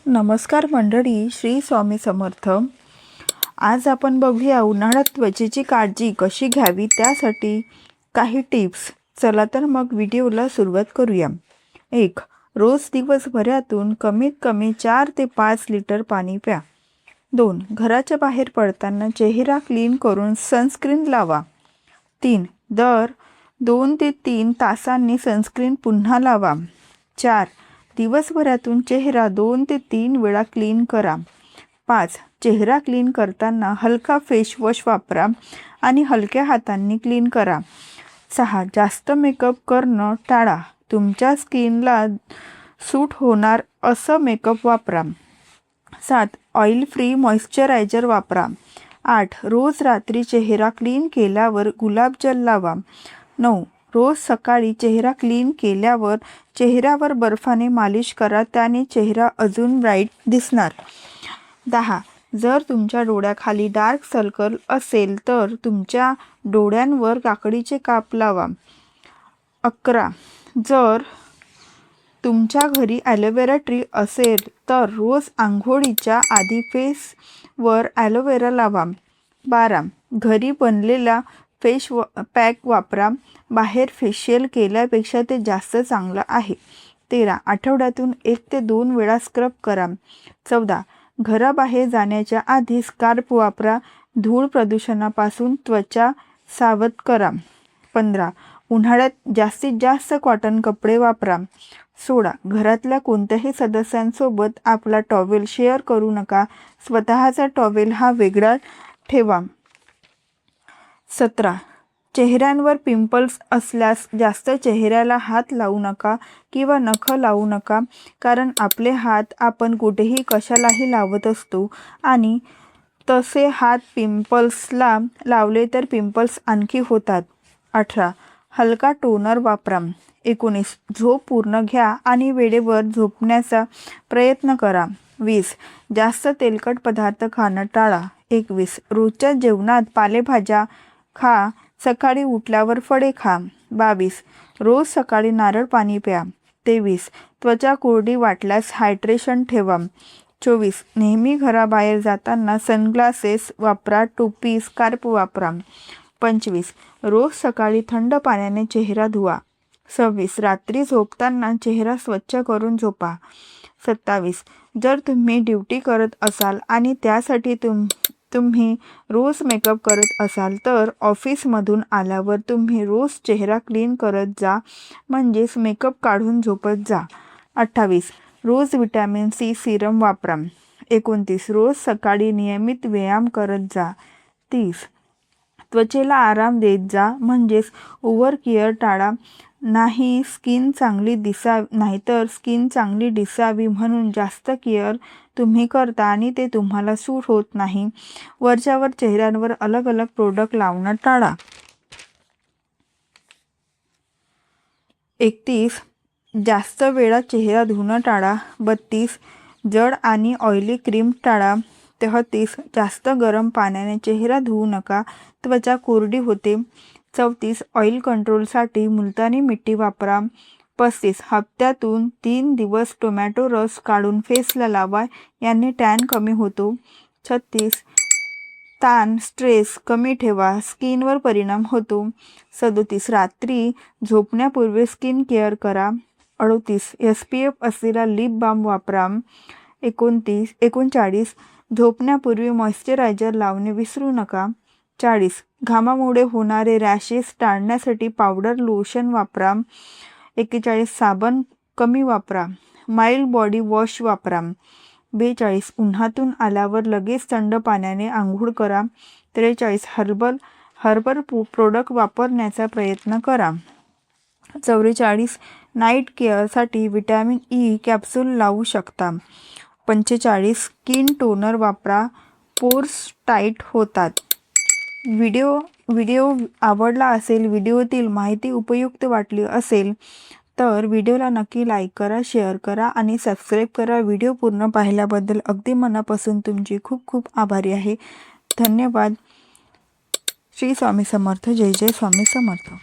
नमस्कार मंडळी, श्री स्वामी समर्थ। आज आपण बघूया उन्हाळ्यात त्वचेची काळजी कशी घ्यावी त्यासाठी काही टिप्स। चला तर मग व्हिडिओला सुरुवात करूया। 1. रोज दिवसभरातून कमीत कमी 4 ते 5 लिटर पाणी प्या। 2. घराच्या बाहेर पडताना चेहरा क्लीन करून सनस्क्रीन लावा। 3. दर 2 ते 3 तासांनी सनस्क्रीन पुन्हा लावा। 4. दिवसभरातून चेहरा 2 ते 3 वेळा क्लीन करा। 5. चेहरा क्लीन करताना हलका फेस वॉश वापरा आणि हलक्या हातांनी क्लीन करा। 6. जास्त मेकअप करणं टाळा, तुमच्या स्किनला सूट होणार असं मेकअप वापरा। 7. ऑइल फ्री मॉइश्चरायझर वापरा। 8. रोज रात्री चेहरा क्लीन केल्यावर गुलाबजल लावा। 9. रोज सकाळी चेहरा क्लीन केल्यावर चेहऱ्यावर बर्फाने मालिश करा, त्याने चेहरा अजून ब्राईट दिसणार। 10. जर तुमच्या डोळ्याखाली डार्क सर्कल असेल तर तुमच्या डोळ्यांवर काकडीचे काप लावा। 11. जर तुमच्या घरी ॲलोवेरा ट्री असेल तर रोज आंघोळीच्या आधी फेसवर ॲलोवेरा लावा। 12. घरी बनलेला फेस पॅक वापरा, बाहेर फेशियल केल्यापेक्षा ते जास्त चांगलं आहे। 13. आठवड्यातून 1 ते 2 वेळा स्क्रब करा। 14. घराबाहेर जाण्याच्या आधी स्कार्फ वापरा, धूळ प्रदूषणापासून त्वचा सावध करा। 15. उन्हाळ्यात जास्तीत जास्त कॉटन कपडे वापरा। 16. घरातल्या कोणत्याही सदस्यांसोबत आपला टॉवेल शेअर करू नका, स्वतःचा टॉवेल हा वेगळा ठेवा। 17. चेहऱ्यांवर पिंपल्स असल्यास जास्त चेहऱ्याला हात लावू नका किंवा नख लावू नका, कारण आपले हात आपण कुठेही कशालाही लावत असतो आणि तसे हात पिंपल्सला लावले तर पिंपल्स आणखी होतात। 18. हलका टोनर वापरा। 19. झोप पूर्ण घ्या आणि वेळेवर झोपण्याचा प्रयत्न करा। 20. जास्त तेलकट पदार्थ खाणं टाळा। 21. रोजच्या जेवणात पालेभाज्या खा, सकाळी उठल्यावर फळे खा। 22. रोज सकाळी नारळ पाणी प्या। 23. त्वचा कोरडी वाटल्यास हायड्रेशन ठेवा। 24. नेहमी घराबाहेर जाताना सनग्लासेस वापरा, टोपी स्कार्फ वापरा। 25. रोज सकाळी थंड पाण्याने चेहरा धुवा। 26. रात्री झोपताना चेहरा स्वच्छ करून झोपा। 27. जर तुम्ही ड्युटी करत असाल आणि त्यासाठी तुम्ही रोज मेकअप करत असाल तर ऑफिसमधून आल्यावर तुम्ही रोज चेहरा क्लीन करत जा, म्हणजेच मेकअप काढून झोपत जा। 28. रोज व्हिटॅमिन सी सिरम वापरा। 29. रोज सकाळी नियमित व्यायाम करत जा। 30. त्वचेला आराम देत जा, म्हणजेच ओव्हर केअर टाळा, नाहीतर स्किन चांगली दिसावी म्हणून जास्त केअर तुम्ही करता आणि ते तुम्हाला सूट होत नाही। वरच्यावर चेहऱ्यावर अलग अलग प्रोडक्ट लावणं टाळा। 31. जास्त वेळा चेहरा धुणं टाळा। 32. जड आणि ऑइली क्रीम टाळा। 33. जास्त गरम पाण्याने चेहरा धुवू नका, त्वचा कोरडी होते। 34. ऑइल कंट्रोलसाठी मुलतानी मिठी वापरा। 35. हप्त्यातून 3 दिवस टोमॅटो रस काढून फेसला लावा, याने टॅन कमी होतो। 36. ताण स्ट्रेस कमी ठेवा, स्किनवर परिणाम होतो। 37. रात्री झोपण्यापूर्वी स्किन केअर करा। 38. SPF असलेला लिप बाम वापरा। 39. झोपण्यापूर्वी मॉइश्चरायझर लावणे विसरू नका। 40. घामामुळे होणारे रॅशेस टाळण्यासाठी पावडर लोशन वापरा। 41. साबण कमी वापरा, माइल्ड बॉडी वॉश वापरा। 42. उन्हातून आल्यावर लगेच थंड पाण्याने आंघोळ करा। 43. हर्बल प्रोडक्ट वापरण्याचा प्रयत्न करा। 44. नाईट केअरसाठी व्हिटॅमिन ई कॅप्सूल लावू शकता। 45. स्किन टोनर वापरा, पोर्स टाईट होतात। व्हिडिओ आवडला असेल, व्हिडिओतील माहिती उपयुक्त वाटली असेल तर व्हिडिओला नक्की लाईक करा, शेअर करा आणि सबस्क्राईब करा। व्हिडिओ पूर्ण पाहिल्याबद्दल अगदी मनापासून तुमची खूप खूप आभारी आहे। धन्यवाद। श्री स्वामी समर्थ। जय जय स्वामी समर्थ।